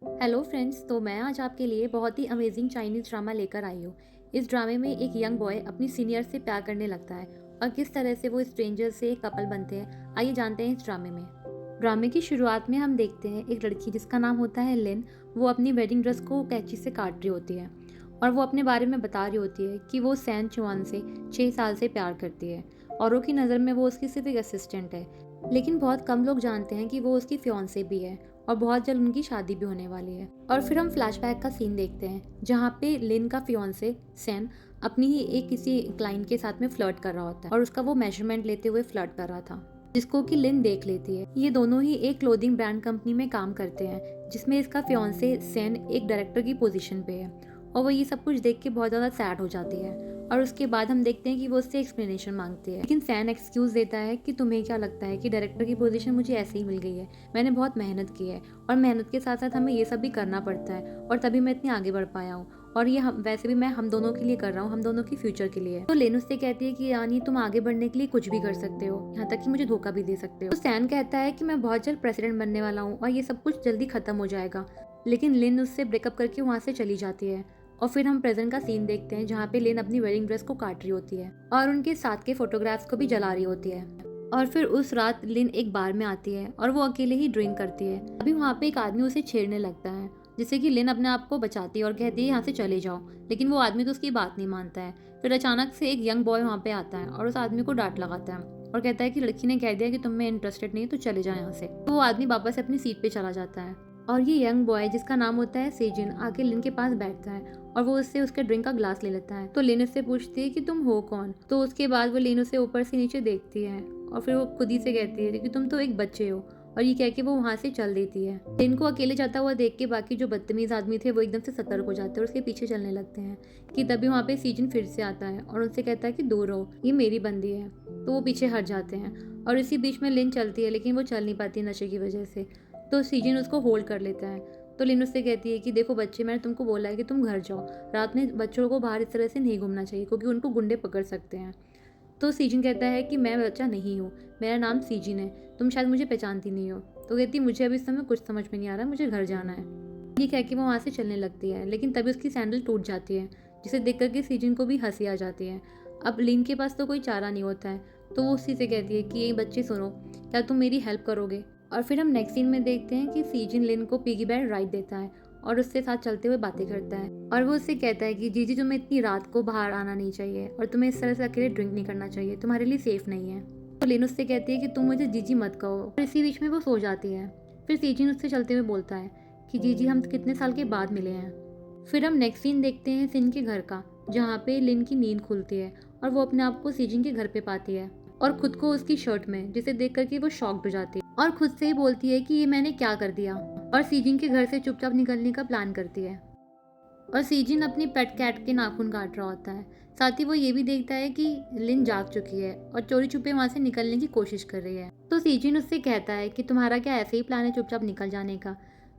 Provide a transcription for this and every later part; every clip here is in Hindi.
हेलो फ्रेंड्स, तो मैं आज आपके लिए बहुत ही अमेजिंग चाइनीज़ ड्रामा लेकर आई हूँ। इस ड्रामे में एक यंग बॉय अपनी सीनियर से प्यार करने लगता है और किस तरह से वो स्ट्रेंजर से एक कपल बनते हैं, आइए जानते हैं इस ड्रामे में। ड्रामे की शुरुआत में हम देखते हैं एक लड़की जिसका नाम होता है लिन। वो अपनी वेडिंग ड्रेस को कैंची से काट रही होती है और वो अपने बारे में बता रही होती है कि वो सैन चुआन से 6 साल से प्यार करती है। औरों की नज़र में वो उसकी सिर्फ एक असिस्टेंट है, लेकिन बहुत कम लोग जानते हैं कि वो उसकी फियांसे भी है और बहुत जल्द उनकी शादी भी होने वाली है। और फिर हम फ्लैशबैक का सीन देखते हैं जहाँ पे लिन का फियांसे सैन अपनी ही एक किसी क्लाइंट के साथ में फ्लर्ट कर रहा होता है और उसका वो मेजरमेंट लेते हुए फ्लर्ट कर रहा था, जिसको कि लिन देख लेती है। ये दोनों ही एक क्लोथिंग ब्रांड कंपनी में काम करते हैं जिसमें इसका फियांसे सैन एक डायरेक्टर की पोजीशन पे है और वो ये सब कुछ देख के बहुत ज़्यादा सैड हो जाती है। और उसके बाद हम देखते हैं कि वो उससे एक्सप्लेनेशन मांगती है, लेकिन सैन एक्सक्यूज़ देता है कि तुम्हें क्या लगता है कि डायरेक्टर की पोजीशन मुझे ऐसे ही मिल गई है, मैंने बहुत मेहनत की है और मेहनत के साथ साथ हमें ये सब भी करना पड़ता है और तभी मैं इतनी आगे बढ़ पाया हूँ। और ये हम वैसे भी मैं हम दोनों के लिए कर रहा हूँ, हम दोनों की फ्यूचर के लिए। तो लेन उससे कहती है कि यानी तुम आगे बढ़ने के लिए कुछ भी कर सकते हो, यहाँ तक कि मुझे धोखा भी दे सकते हो। तो सैन कहता है कि मैं बहुत जल्द प्रेसिडेंट बनने वाला हूँ और ये सब कुछ जल्दी खत्म हो जाएगा, लेकिन लिन उससे ब्रेकअप करके वहाँ से चली जाती है। और फिर हम प्रेजेंट का सीन देखते हैं जहाँ पे लिन अपनी वेडिंग ड्रेस को काट रही होती है और उनके साथ के फोटोग्राफ्स को भी जला रही होती है। और फिर उस रात लिन एक बार में आती है और वो अकेले ही ड्रिंक करती है। अभी वहाँ पे एक आदमी उसे छेड़ने लगता है, जिससे कि लिन अपने आप को बचाती है और कहती है यहाँ से चले जाओ, लेकिन वो आदमी तो उसकी बात नहीं मानता है। फिर अचानक से एक यंग बॉय वहाँ पे आता है और उस आदमी को डांट लगाता है और कहता है कि लड़की ने कह दिया कि तुम में इंटरेस्टेड नहीं है तो चले जाओ यहाँ से। तो वो आदमी वापस अपनी सीट पे चला जाता है और ये यंग बॉय जिसका नाम होता है सेजिन आके लिन के पास बैठता है और वो उससे उसके ड्रिंक का ग्लास ले लेता है। तो लिन उससे पूछती है कि तुम हो कौन। तो उसके बाद वो लिन उसे ऊपर से नीचे देखती है और फिर वो खुद ही से कहती है कि तुम तो एक बच्चे हो, और ये कह के वो वहाँ से चल देती है। लिन को अकेले जाता हुआ देख के बाकी जो बदतमीज आदमी थे वो एकदम से सतर्क हो जाते हैं और उसके पीछे चलने लगते हैं कि तभी वहाँ पे सीजन फिर से आता है और उनसे कहता है कि दूर रहो, ये मेरी बंदी है। तो वो पीछे हट जाते हैं और इसी बीच में लिन चलती है, लेकिन वो चल नहीं पाती नशे की वजह से। तो सीजन उसको होल्ड कर लेता है। तो लिन उससे कहती है कि देखो बच्चे, मैंने तुमको बोला है कि तुम घर जाओ, रात में बच्चों को बाहर इस तरह से नहीं घूमना चाहिए क्योंकि उनको गुंडे पकड़ सकते हैं। तो सीजन कहता है कि मैं बच्चा नहीं हूँ, मेरा नाम सीजन है, तुम शायद मुझे पहचानती नहीं हो। तो कहती मुझे अभी इस समय कुछ समझ में नहीं आ रहा, मुझे घर जाना है। ये कह के वो वहाँ से चलने लगती है, लेकिन तभी उसकी सैंडल टूट जाती है, जिसे देख करके सीजन को भी हंसी आ जाती है। अब लिन के पास तो कोई चारा नहीं होता है, तो वो उसी से कहती है कि ये बच्चे सुनो, क्या तुम मेरी हेल्प करोगे। और फिर हम नेक्स्ट सीन में देखते हैं कि सीजन लिन को पिगी बैंक राइड देता है और उससे साथ चलते हुए बातें करता है और वो उससे कहता है कि जीजी तुम्हें इतनी रात को बाहर आना नहीं चाहिए और तुम्हें इस तरह से अकेले ड्रिंक नहीं करना चाहिए, तुम्हारे लिए सेफ नहीं है। तो लिन उससे कहती है कि तुम मुझे जीजी मत कहो और इसी बीच में वो सो जाती है। फिर सीजन उससे चलते हुए बोलता है कि जीजी हम कितने साल के बाद मिले हैं। फिर हम नेक्स्ट सीन देखते हैं सिन के घर का, जहाँ पे लिन की नींद खुलती है और वो अपने आप को सीजन के घर पे पाती है और खुद को उसकी शर्ट में, जिसे देख करके वो शॉक्ड हो जाती है और खुद से ही बोलती है कि ये मैंने क्या कर दिया, और सीजन के घर से चुपचाप निकलने का प्लान करती है। और सीजन अपनी पेट कैट के नाखून काट रहा होता है। साथ ही वो ये भी देखता है कि लिन जाग चुकी है और चोरी छुपे वहाँ से निकलने की कोशिश कर रही है। तो सीजन उससे कहता है कि तुम्हारा क्या ऐसे ही प्लान है चुपचाप निकल जाने का।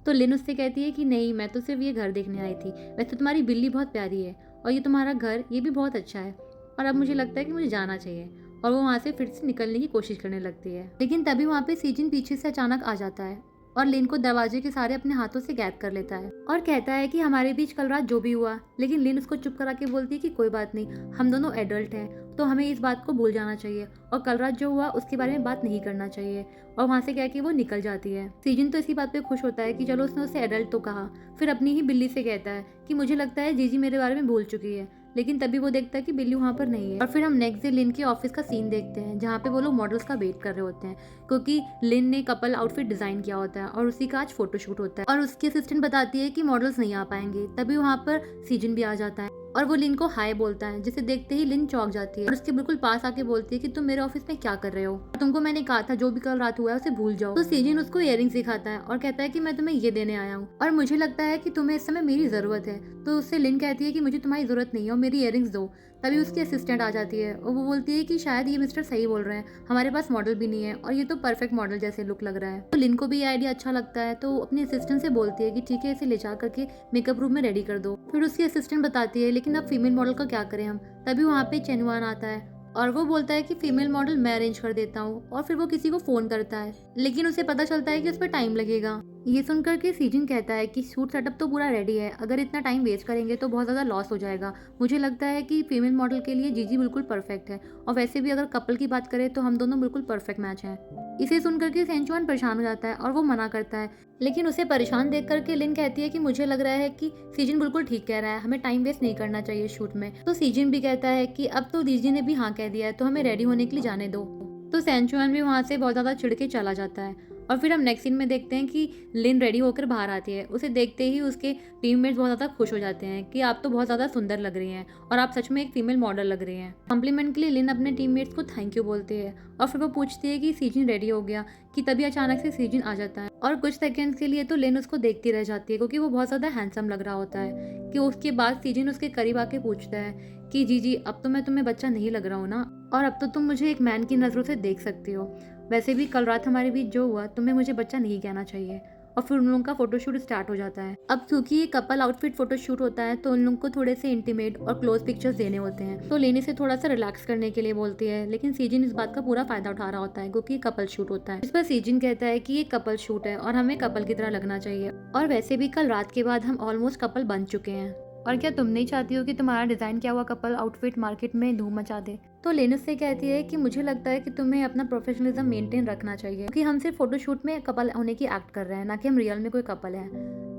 तो लिन उससे कहती है कि नहीं, मैं तो सिर्फ ये घर देखने आई थी, वैसे तुम्हारी बिल्ली बहुत प्यारी है और ये तुम्हारा घर ये भी बहुत अच्छा है और अब मुझे लगता है कि मुझे जाना चाहिए। और वो वहाँ से फिर से निकलने की कोशिश करने लगती है, लेकिन तभी वहाँ पे सीजन पीछे से अचानक आ जाता है और लिन को दरवाजे के सारे अपने हाथों से कैद कर लेता है और कहता है कि हमारे बीच कल रात जो भी हुआ, लेकिन लिन उसको चुप करा के बोलती है कि कोई बात नहीं, हम दोनों एडल्ट हैं तो हमें इस बात को भूल जाना चाहिए और कल रात जो हुआ उसके बारे में बात नहीं करना चाहिए। और वहाँ से कह के वो निकल जाती है। सीजन तो इसी बात पे खुश होता है कि चलो उसने उसे एडल्ट तो कहा। फिर अपनी ही बिल्ली से कहता है कि मुझे लगता है जीजी मेरे बारे में भूल चुकी है, लेकिन तभी वो देखता है कि बिल्ली वहाँ पर नहीं है। और फिर हम नेक्स्ट डे लिन के ऑफिस का सीन देखते हैं जहाँ पे वो लोग मॉडल्स का वेट कर रहे होते हैं, क्योंकि लिन ने कपल आउटफिट डिजाइन किया होता है और उसी का आज फोटोशूट होता है और उसकी असिस्टेंट बताती है कि मॉडल्स नहीं आ पाएंगे। तभी वहाँ पर सीजन भी आ जाता है और वो लिन को हाय बोलता है, जिसे देखते ही लिन चौंक जाती है और उसके बिल्कुल पास आके बोलती है कि तुम मेरे ऑफिस में क्या कर रहे हो, तुमको मैंने कहा था जो भी कल रात हुआ है उसे भूल जाओ। तो सीजन उसको इयररिंग्स दिखाता है और कहता है कि मैं तुम्हें ये देने आया हूँ और मुझे लगता है कि तुम्हें इस समय मेरी जरूरत है। तो उससे लिन कहती है कि मुझे तुम्हारी जरूरत नहीं है और मेरी इयररिंग्स दो। तभी उसकी असिस्टेंट आ जाती है और वो बोलती है कि शायद ये मिस्टर सही बोल रहे हैं, हमारे पास मॉडल भी नहीं है और ये तो परफेक्ट मॉडल जैसे लुक लग रहा है। तो लिन को भी ये आइडिया अच्छा लगता है, तो अपनी असिस्टेंट से बोलती है कि ठीक है, इसे ले जा करके मेकअप रूम में रेडी कर दो। फिर उसकी असिस्टेंट बताती है लेकिन अब फीमेल मॉडल का क्या करें हम। तभी वहाँ पे चेनुआन आता है और वो बोलता है कि फीमेल मॉडल मैं अरेंज कर देता हूँ और फिर वो किसी को फोन करता है, लेकिन उसे पता चलता है कि उस पर टाइम लगेगा। ये सुनकर के सीजन कहता है कि शूट सेटअप तो पूरा रेडी है, अगर इतना टाइम वेस्ट करेंगे तो बहुत ज़्यादा लॉस हो जाएगा। मुझे लगता है कि फीमेल मॉडल के लिए जीजी बिल्कुल परफेक्ट है, और वैसे भी अगर कपल की बात करें तो हम दोनों बिल्कुल परफेक्ट मैच हैं। इसे सुनकर के सेंचुआन परेशान हो जाता है और वो मना करता है, लेकिन उसे परेशान देख करके लिन कहती है कि मुझे लग रहा है कि सीजन बिल्कुल ठीक कह रहा है, हमें टाइम वेस्ट नहीं करना चाहिए शूट में। तो सीजन भी कहता है कि अब तो जीजी ने भी हाँ कह दिया है, तो हमें रेडी होने के लिए जाने दो। तो सेंचुआन भी वहाँ से बहुत ज़्यादा चिढ़ के चला जाता है। और फिर हम नेक्स्ट सीन में देखते हैं कि लिन रेडी होकर बाहर आती है। उसे देखते ही उसके टीममेट्स बहुत ज़्यादा खुश हो जाते हैं कि आप तो बहुत ज़्यादा सुंदर लग रही हैं और आप सच में एक फीमेल मॉडल लग रही हैं। कॉम्प्लीमेंट के लिए लिन अपने टीममेट्स को थैंक यू बोलती है और फिर वो पूछती है कि सीजन रेडी हो गया, कि तभी अचानक से सीजन आ जाता है और कुछ सेकंड्स के लिए तो लिन उसको देखती रह जाती है, क्योंकि वो बहुत ज़्यादा हैंडसम लग रहा होता है। कि उसके बाद सीजन उसके करीब आके पूछता है कि जी अब तो मैं तुम्हें बच्चा नहीं लग रहा हूँ ना, और अब तो तुम मुझे एक मैन की नज़रों से देख सकती हो। वैसे भी कल रात हमारे बीच जो हुआ, तुम्हें मुझे बच्चा नहीं कहना चाहिए। और फिर उन लोगों का फोटोशूट स्टार्ट हो जाता है। अब क्योंकि ये कपल आउटफिट फोटोशूट होता है तो उन लोगों को थोड़े से इंटीमेट और क्लोज पिक्चर्स देने होते हैं, तो लेने से थोड़ा सा रिलैक्स करने के लिए बोलती है, लेकिन सीजन इस बात का पूरा फायदा उठा रहा होता है क्योंकि ये कपल शूट होता है। इस पर सीजन कहता है कि ये कपल शूट है और हमें कपल की तरह लगना चाहिए, और वैसे भी कल रात के बाद हम ऑलमोस्ट कपल बन चुके हैं। और क्या तुम नहीं चाहती हो कि तुम्हारा डिजाइन किया हुआ कपल आउटफिट मार्केट में धूम मचा दे? तो लेनुस से कहती है कि मुझे लगता है कि तुम्हें अपना प्रोफेशनलिज्म मेंटेन रखना चाहिए, क्योंकि हम सिर्फ फोटोशूट में कपल होने की एक्ट कर रहे हैं, ना कि हम रियल में कोई कपल है।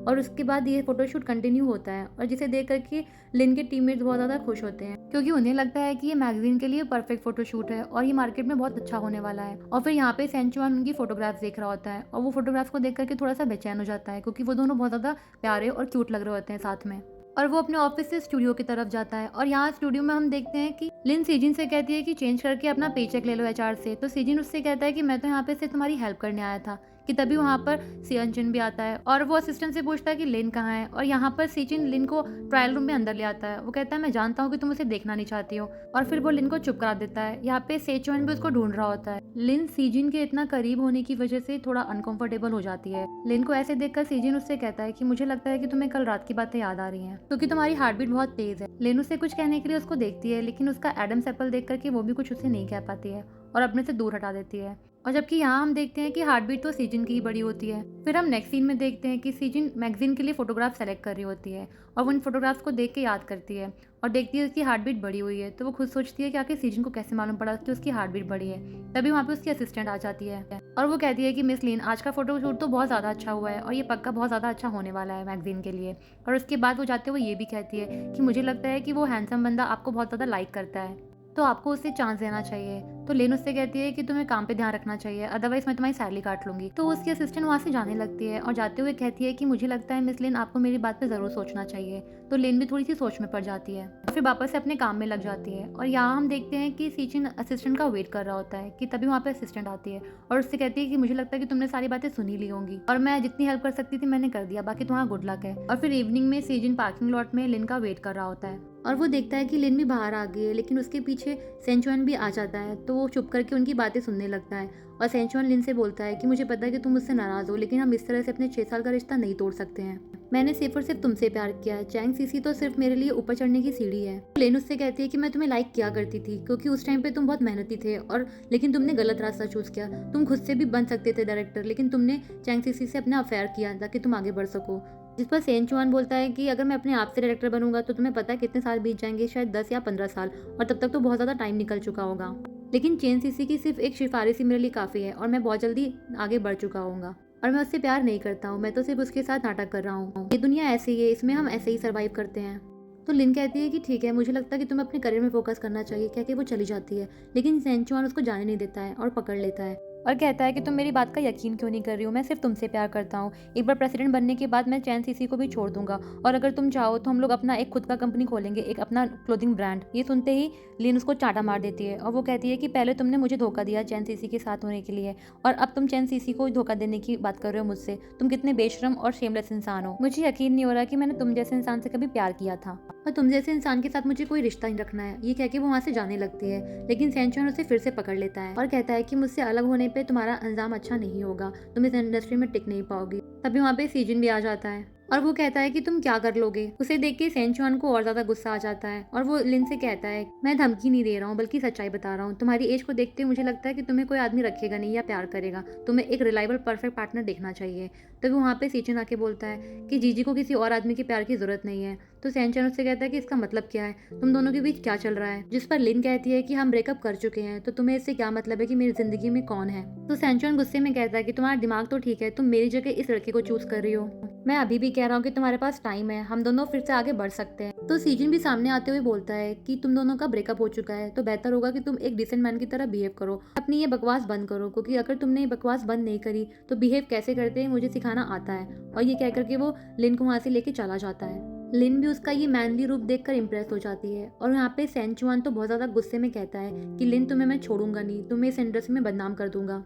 और उसके बाद ये फोटोशूट कंटिन्यू होता है और जिसे देख करके लिन के टीममेट्स बहुत ज़्यादा खुश होते हैं, क्योंकि उन्हें लगता है कि ये मैगजीन के लिए परफेक्ट फोटोशूट है और ये मार्केट में बहुत अच्छा होने वाला है। और फिर यहाँ पे सेंचुआन उनकी फोटोग्राफ्स देख रहा होता है और वो फोटोग्राफ्स को देख करके थोड़ा सा बेचैन हो जाता है, क्योंकि वो दोनों बहुत ज़्यादा प्यारे और क्यूट लग रहे होते हैं साथ में। और वो अपने ऑफिस से स्टूडियो की तरफ जाता है और यहाँ स्टूडियो में हम देखते हैं कि लिन सीजन से कहती है कि चेंज करके अपना पेचेक ले लो एचआर से। तो सीजन उससे कहता है कि मैं तो यहाँ पे सिर्फ तुम्हारी हेल्प करने आया था। कि तभी वहाँ पर सियनचिन भी आता है और वो असिस्टेंट से पूछता है कि लिन कहाँ है, और यहाँ पर सीजिन लिन को ट्रायल रूम में अंदर ले आता है। वो कहता है मैं जानता हूँ कि तुम उसे देखना नहीं चाहती हो, और फिर वो लिन को चुप करा देता है। यहाँ पे सेचुआन भी उसको ढूंढ रहा होता है। लिन सीजिन के इतना करीब होने की वजह से थोड़ा अनकंफर्टेबल हो जाती है। लिन को ऐसे देखकर सीजिन उससे कहता है कि मुझे लगता है कि तुम्हें कल रात की बातें याद आ रही हैं, क्योंकि तुम्हारी हार्ट बीट बहुत तेज है। लिन उससे कुछ कहने के लिए उसको देखती है, लेकिन उसका एडम्स एप्पल देख करके वो भी कुछ उससे नहीं कह पाती है और अपने से दूर हटा देती है। और जबकि यहाँ हम देखते हैं कि हार्ट बीट तो सीजन की ही बड़ी होती है। फिर हम नेक्स्ट सीन में देखते हैं कि सीजन मैगजीन के लिए फोटोग्राफ सेलेक्ट कर रही होती है और वो इन फोटोग्राफ्स को देख के याद करती है और देखती है उसकी हार्ट बीट बढ़ी हुई है। तो वो खुद सोचती है कि आखिर सीजन को कैसे मालूम पड़ा कि उसकी हार्ट बीट बढ़ी है। तभी वहाँ पे उसकी असिस्टेंट आ जाती है और वो कहती है कि मिस लिन, आज का फोटोशूट तो बहुत ज़्यादा अच्छा हुआ है और ये पक्का बहुत ज़्यादा अच्छा होने वाला है मैगजीन के लिए। और उसके बाद वो जाते हुए ये भी कहती है कि मुझे लगता है कि वो हैंडसम बंदा आपको बहुत ज़्यादा लाइक करता है, तो आपको उसे चांस देना चाहिए। तो लेन उससे कहती है कि तुम्हें काम पे ध्यान रखना चाहिए, अदरवाइज मैं तुम्हारी सैलरी काट लूंगी। तो उसकी असिस्टेंट वहाँ से जाने लगती है और जाते हुए कहती है कि मुझे लगता है मिस लेन, आपको मेरी बात पे ज़रूर सोचना चाहिए। तो लेन भी थोड़ी सी सोच में पड़ जाती है, फिर वापस से अपने काम में लग जाती है। और यहाँ हम देखते हैं कि सीचिन असिस्टेंट का वेट कर रहा होता है कि तभी वहाँ पे असिस्टेंट आती है और उससे कहती है कि मुझे लगता है कि तुमने सारी बातें सुनी ली होंगी और मैं जितनी हेल्प कर सकती थी मैंने कर दिया, बाकी तुम्हारा गुड लक है। और फिर इवनिंग में सीजिन पार्किंग लॉट में लिन का वेट कर रहा होता है और वो देखता है कि लिन भी बाहर आ गई है, लेकिन उसके पीछे सेंचुआन भी आ जाता है। तो वो चुप करके उनकी बातें सुनने लगता है और सेंचुआन लिन से बोलता है कि मुझे पता है कि तुम मुझसे नाराज हो, लेकिन हम इस तरह से अपने 6 साल का रिश्ता नहीं तोड़ सकते हैं। मैंने सिर्फ और सिर्फ तुमसे प्यार किया है, चैंग सीसी तो सिर्फ मेरे लिए ऊपर चढ़ने की सीढ़ी है। लिन उससे कहती है कि मैं तुम्हें लाइक किया करती थी क्योंकि उस टाइम पे तुम बहुत मेहनती थे, और लेकिन तुमने गलत रास्ता चूज किया। तुम खुद से भी बन सकते थे डायरेक्टर, लेकिन तुमने चैंग सीसी से अपना अफेयर किया ताकि तुम आगे बढ़ सको। जिस पर सेंचुआन बोलता है कि अगर मैं अपने आप से डायरेक्टर बनूंगा तो तुम्हें पता है कितने साल बीत जाएंगे, शायद 10 या 15 साल, और तब तक तो बहुत ज़्यादा टाइम निकल चुका होगा। लेकिन चेन सीसी की सिर्फ एक सिफारिश ही मेरे लिए काफ़ी है और मैं बहुत जल्दी आगे बढ़ चुका हूँगा, और मैं उससे प्यार नहीं करता हूँ, मैं तो सिर्फ उसके साथ नाटक कर रहा हूँ। ये दुनिया ऐसी है, इसमें हम ऐसे ही सर्वाइव करते हैं। तो लिन कहती है कि ठीक है, मुझे लगता है कि तुम्हें अपने करियर में फोकस करना चाहिए, कह के वो चली जाती है। लेकिन सेंचुआन उसको जाने नहीं देता है और पकड़ लेता है और कहता है कि तुम मेरी बात का यकीन क्यों नहीं कर रही हो, मैं सिर्फ तुमसे प्यार करता हूँ। एक बार प्रेसिडेंट बनने के बाद मैं चैन सीसी को भी छोड़ दूंगा, और अगर तुम चाहो तो हम लोग अपना एक खुद का कंपनी खोलेंगे, एक अपना क्लोथिंग ब्रांड। ये सुनते ही लिन उसको चाटा मार देती है और वो कहती है कि पहले तुमने मुझे धोखा दिया चैन सीसी के साथ होने के लिए, और अब तुम चैन सीसी को धोखा देने की बात कर रहे हो मुझसे। तुम कितने बेशरम और शेमलेस इंसान हो। मुझे यकीन नहीं हो रहा कि मैंने तुम जैसे इंसान से कभी प्यार किया था, और तुम जैसे इंसान के साथ मुझे कोई रिश्ता नहीं रखना है। ये कह के वो वहाँ से जाने लगती है, लेकिन सेंचुआन उसे फिर से पकड़ लेता है और कहता है कि मुझसे अलग होने पे तुम्हारा अंजाम अच्छा नहीं होगा, तुम इस इंडस्ट्री में टिक नहीं पाओगी। तभी वहाँ पे सीजन भी आ जाता है और वो कहता है कि तुम क्या कर लोगे। उसे देख के सेंचुआन को और ज्यादा गुस्सा आ जाता है और वो लिन से कहता है, मैं धमकी नहीं दे रहा हूँ बल्कि सच्चाई बता रहा हूँ। तुम्हारी एज को देखते हुए मुझे लगता है कि तुम्हें कोई आदमी रखेगा नहीं या प्यार करेगा। तुम्हें एक रिलायबल परफेक्ट पार्टनर देखना चाहिए। तभी वहाँ पे सीचन आके बोलता है कि जीजी को किसी और आदमी के प्यार की जरूरत नहीं है। तो सेंचुआन उससे कहता है कि इसका मतलब क्या है, तुम दोनों के बीच क्या चल रहा है। जिस पर लिन कहती है कि हम ब्रेकअप कर चुके हैं, तो तुम्हें इससे क्या मतलब है कि मेरी जिंदगी में कौन है। तो सेंचुआन गुस्से में कहता है कि तुम्हारा दिमाग तो ठीक है, तुम मेरी जगह इस लड़के को चूज कर रही हो। मैं अभी भी कह रहा हूँ कि तुम्हारे पास टाइम है, हम दोनों फिर से आगे बढ़ सकते हैं। तो सीजन भी सामने आते हुए बोलता है कि तुम दोनों का ब्रेकअप हो चुका है, तो बेहतर होगा कि तुम एक डिसेंट मैन की तरह बिहेव करो, अपनी ये बकवास बंद करो, क्योंकि अगर तुमने ये बकवास बंद नहीं करी तो बिहेव कैसे करते हैं मुझे सिखाना आता है। और ये कहकर के वो लिन को वहाँ से लेके चला जाता है। लिन भी उसका ये मैनली रूप देखकर इम्प्रेस हो जाती है और यहाँ पे सेंचुआन तो बहुत ज्यादा गुस्से में कहता है कि लिन तुम्हें मैं छोड़ूंगा नहीं, तुम्हें इस इंडस्ट्री में बदनाम कर दूंगा।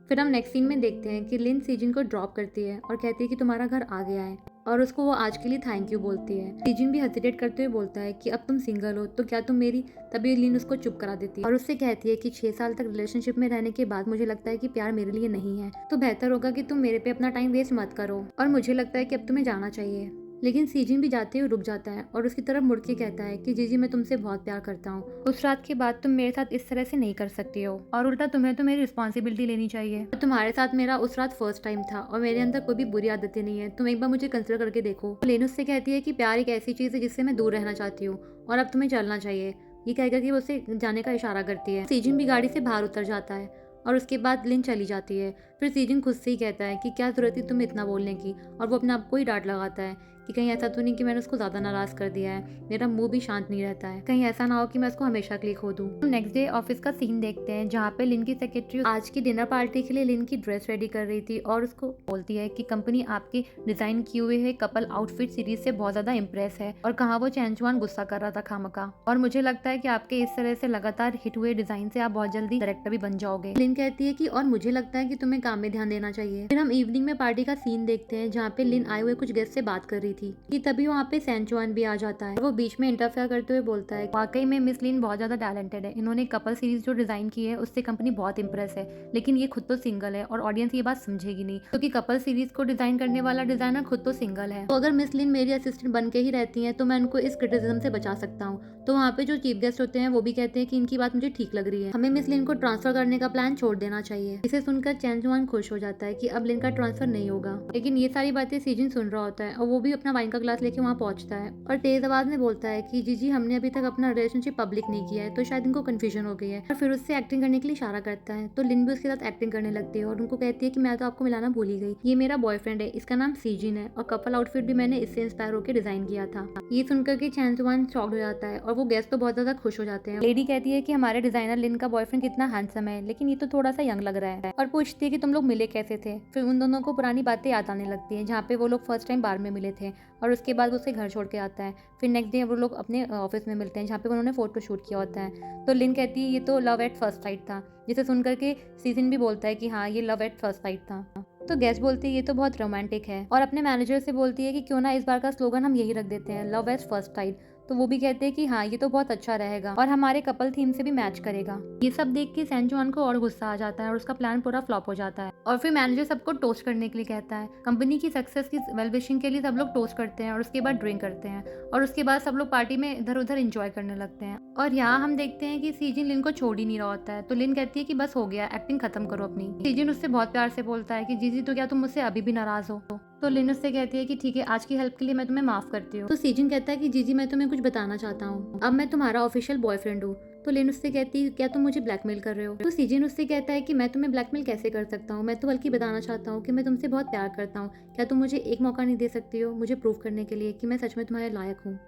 फिर हम नेक्स्ट सीन में देखते हैं कि लिन सीजिन को ड्रॉप करती है और कहती है कि तुम्हारा घर आ गया है और उसको वो आज के लिए थैंक यू बोलती है। सीजिन भी हेजिटेट करते हुए बोलता है कि अब तुम सिंगल हो तो क्या तुम मेरी। तभी लिन उसको चुप करा देती है और उससे कहती है कि 6 साल तक रिलेशनशिप में रहने के बाद मुझे लगता है कि प्यार मेरे लिए नहीं है, तो बेहतर होगा कि तुम मेरे पे अपना टाइम वेस्ट मत करो और मुझे लगता है कि अब तुम्हें जाना चाहिए। लेकिन सीजिन भी जाते हुए रुक जाता है और उसकी तरफ मुड़ के कहता है कि जीजी मैं तुमसे बहुत प्यार करता हूँ, उस रात के बाद तुम मेरे साथ इस तरह से नहीं कर सकती हो और उल्टा तुम्हें तो मेरी रिस्पॉन्सिबिलिटी लेनी चाहिए। और तुम्हारे साथ मेरा उस रात फर्स्ट टाइम था और मेरे अंदर कोई भी बुरी आदतें नहीं है, तुम एक बार मुझे कंसिडर करके देखो। लेन उससे कहती है कि प्यार एक ऐसी चीज़ है जिससे मैं दूर रहना चाहती हूँ और अब तुम्हें चलना चाहिए। ये कहकर कि वो उसे जाने का इशारा करती है। सीजिन भी गाड़ी से बाहर उतर जाता है और उसके बाद लिन चली जाती है। फिर सीजिन खुद से ही कहता है कि क्या जरूरत थी तुम्हें इतना बोलने की, और वो अपने आप को ही डांट लगाता है कि कहीं ऐसा तो नहीं कि मैंने उसको ज़्यादा नाराज़ कर दिया है, मेरा मुंह भी शांत नहीं रहता है, कहीं ऐसा ना हो कि मैं उसको हमेशा के लिए खो दूँ। नेक्स्ट डे ऑफिस का सीन देखते हैं जहाँ पे लिन की सेक्रेटरी आज की डिनर पार्टी के लिए लिन की ड्रेस रेडी कर रही थी और उसको बोलती है कि कंपनी आपके डिजाइन किए हुए है कपल आउटफिट सीरीज से बहुत ज्यादा इम्प्रेस है और कहाँ वो चैनचुआन गुस्सा कर रहा था खामखा, और मुझे लगता है कि आपके इस तरह से लगातार हिट हुए डिजाइन से आप बहुत जल्दी डायरेक्टर भी बन जाओगे। लिन कहती है कि और मुझे लगता है कि तुम्हें काम में ध्यान देना चाहिए। फिर हम इवनिंग में पार्टी का सीन देखते हैं जहाँ पे लिन आए हुए कुछ गेस्ट से बात कर रही थी कि तभी वहाँ पे सेंचुआन भी आ जाता है। वो बीच में इंटरफेयर करते हुए बोलता है वाकई में मिस लिन बहुत ज्यादा टैलेंटेड है, इन्होंने कपल सीरीज जो डिजाइन की है उससे कंपनी बहुत इंप्रेस है, लेकिन ये खुद तो सिंगल है और ऑडियंस ये बात समझेगी नहीं क्योंकि कपल सीरीज को डिजाइन करने वाला डिजाइनर खुद तो सिंगल है। तो अगर मिस लिन मेरी असिस्टेंट बन के ही रहती है तो मैं उनको इस क्रिटिसिज्म से बचा सकता हूँ। तो वहाँ पे जो चीफ गेस्ट होते हैं वो भी कहते हैं कि इनकी बात मुझे ठीक लग रही है, हमें मिस लिन को ट्रांसफर करने का प्लान छोड़ देना चाहिए। इसे सुनकर चैनचुआन खुश हो जाता है कि अब लिन का ट्रांसफर नहीं होगा, लेकिन ये सारी बातें सीजन सुन रहा होता है और वो भी अपना वाइन का ग्लास लेके वहाँ पहुंचता है और तेज आवाज में बोलता है कि जीजी हमने अभी तक अपना रिलेशनशिप पब्लिक नहीं किया है तो शायद इनको कंफ्यूजन हो गई है, और फिर उससे एक्टिंग करने के लिए इशारा करता है। तो लिन भी उसके साथ एक्टिंग करने लगती है और उनको कहती है कि मैं तो आपको मिलाना भूल ही गई, ये मेरा बॉयफ्रेंड है, इसका नाम सीजिन है और कपल आउटफिट भी मैंने इससे इंस्पायर होकर डिजाइन किया था। ये सुनकर के चैनचुआन शॉक्ड हो जाता है और वो गेस्ट तो बहुत ज्यादा खुश हो जाते हैं। लेडी कहती है कि हमारे डिजाइनर लिन का बॉयफ्रेंड कितना हैंडसम है, लेकिन ये तो थोड़ा सा यंग लग रहा है, और पूछती है कि तुम लोग मिले कैसे थे। फिर उन दोनों को पुरानी बातें याद आने लगती हैं जहाँ पे वो लोग फर्स्ट टाइम बार में मिले थे और उसके बाद वो उसे घर छोड़ के आता है। फिर नेक्स्ट डे वो लोग अपने ऑफिस में मिलते हैं जहाँ पे उन्होंने फोटो शूट किया होता है। तो लिन कहती है ये तो लव एट फर्स्ट साइट था, जिसे सुनकर के सीजन भी बोलता है कि हाँ ये लव एट फर्स्ट साइट था। तो गेस्ट बोलती है ये तो बहुत रोमांटिक है और अपने मैनेजर से बोलती है कि क्यों ना इस बार का स्लोगन हम यही रख देते हैं, लव एट फर्स्ट साइट। तो वो भी कहते हैं कि हाँ ये तो बहुत अच्छा रहेगा और हमारे कपल थीम से भी मैच करेगा। ये सब देख के सेंचुआन को और गुस्सा आ जाता है और उसका प्लान पूरा फ्लॉप हो जाता है और फिर मैनेजर सबको टोस्ट करने के लिए कहता है। कंपनी की सक्सेस की वेल विशिंग के लिए सब लोग टोस्ट करते हैं और उसके बाद ड्रिंक करते हैं और उसके बाद सब लोग पार्टी में इधर उधर एंजॉय करने लगते हैं। और यहाँ हम देखते हैं कि सीजिन लिन को छोड़ ही नहीं रहा होता है। तो लिन कहती है कि बस हो गया, एक्टिंग खत्म करो अपनी। सीजिन उससे बहुत प्यार से बोलता है कि जीजी तो क्या तुम मुझसे अभी भी नाराज हो। तो लिन उससे कहती है कि ठीक है आज की हेल्प के लिए मैं तुम्हें माफ करती हूँ। तो सीजिन कहता है कि जीजी मैं तुम्हें कुछ बताना चाहता हूँ, अब मैं तुम्हारा ऑफिशियल बॉयफ्रेंड हूँ। तो लिन उससे कहती है क्या तुम मुझे ब्लैकमेल कर रहे हो। तो सीजिन उससे कहता है कि मैं तुम्हें ब्लैकमेल कैसे कर सकता हूँ, मैं तो बल्कि बताना चाहता हूँ कि मैं तुमसे बहुत प्यार करता हूँ, क्या तुम मुझे एक मौका नहीं दे सकती हो मुझे प्रूव करने के लिए कि मैं सच में तुम्हारे लायक हूँ।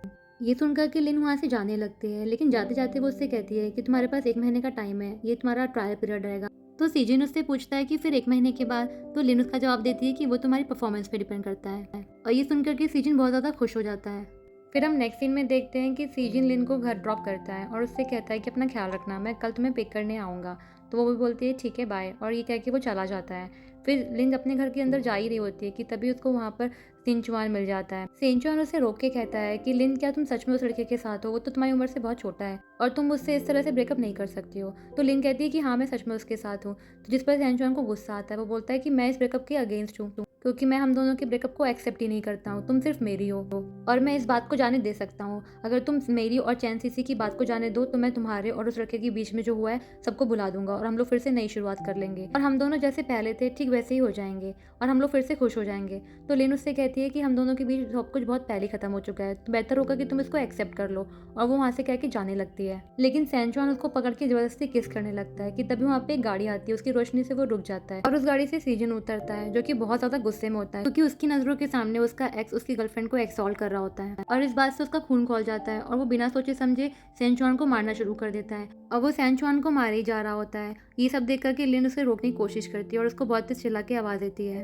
ये सुनकर के लिन वहाँ से जाने लगती है, लेकिन जाते जाते वो उससे कहती है कि तुम्हारे पास 1 महीने का टाइम है, ये तुम्हारा ट्रायल पीरियड रहेगा। तो सीजिन उससे पूछता है कि फिर 1 महीने के बाद। तो लिन उसका जवाब देती है कि वो तुम्हारी परफॉर्मेंस पे डिपेंड करता है, और ये सुनकर के सीजिन बहुत ज़्यादा खुश हो जाता है। फिर हम नेक्स्ट सीन में देखते हैं कि सीजिन लिन को घर ड्रॉप करता है और उससे कहता है कि अपना ख्याल रखना, मैं कल तुम्हें पिक करने आऊँगा। तो वो भी बोलती है ठीक है बाय, और ये कह के वो चला जाता है। फिर लिन अपने घर के अंदर जा ही रही होती है कि तभी उसको वहाँ पर सेंचुआन मिल जाता है। सेंचुआन उसे रोक के कहता है कि लिन क्या तुम सच में उस लड़के के साथ हो, वो तो तुम्हारी उम्र से बहुत छोटा है और तुम उससे इस तरह से ब्रेकअप नहीं कर सकती हो। तो लिन कहती है कि हाँ मैं सच में उसके साथ हूँ। तो जिस पर सेंचुआन को गुस्सा आता है, वो बोलता है कि मैं इस ब्रेकअप के अगेंस्ट हूँ। क्योंकि मैं हम दोनों के ब्रेकअप को एक्सेप्ट ही नहीं करता हूँ। तुम सिर्फ मेरी हो और मैं इस बात को जाने दे सकता हूँ। अगर तुम मेरी और चैन सीसी की बात को जाने दो तो मैं तुम्हारे और उस लड़के के बीच में जो हुआ है सबको भुला दूंगा और हम लोग फिर से नई शुरुआत कर लेंगे और हम दोनों जैसे पहले थे ठीक वैसे ही हो जाएंगे और हम लोग फिर से खुश हो जाएंगे। तो लिन उससे कहती है कि हम दोनों के बीच सब कुछ बहुत पहले खत्म हो चुका है, तो बेहतर होगा कि तुम इसको एक्सेप्ट कर लो। और वो वहाँ से कह के जाने लगती है, लेकिन सैनचुआन उसको पकड़ के जबरदस्ती किस करने लगता है कि तभी वहाँ पे एक गाड़ी आती है, उसकी रोशनी से वो रुक जाता है और उस गाड़ी से सीजन उतरता है जो कि बहुत ज्यादा गुस्से में होता है क्योंकि उसकी नजरों के सामने उसका एक्स उसकी गर्लफ्रेंड को एक्सॉल्ट कर रहा होता है और इस बात से उसका खून खौल जाता है और वो बिना सोचे समझे सैनचुआन को मारना शुरू कर देता है और वो सैनचुआन को मारे ही जा रहा होता है। ये सब देख करके लिन उसे रोकने की कोशिश करती है और उसको बहुत तेज चिल्ला के आवाज देती है।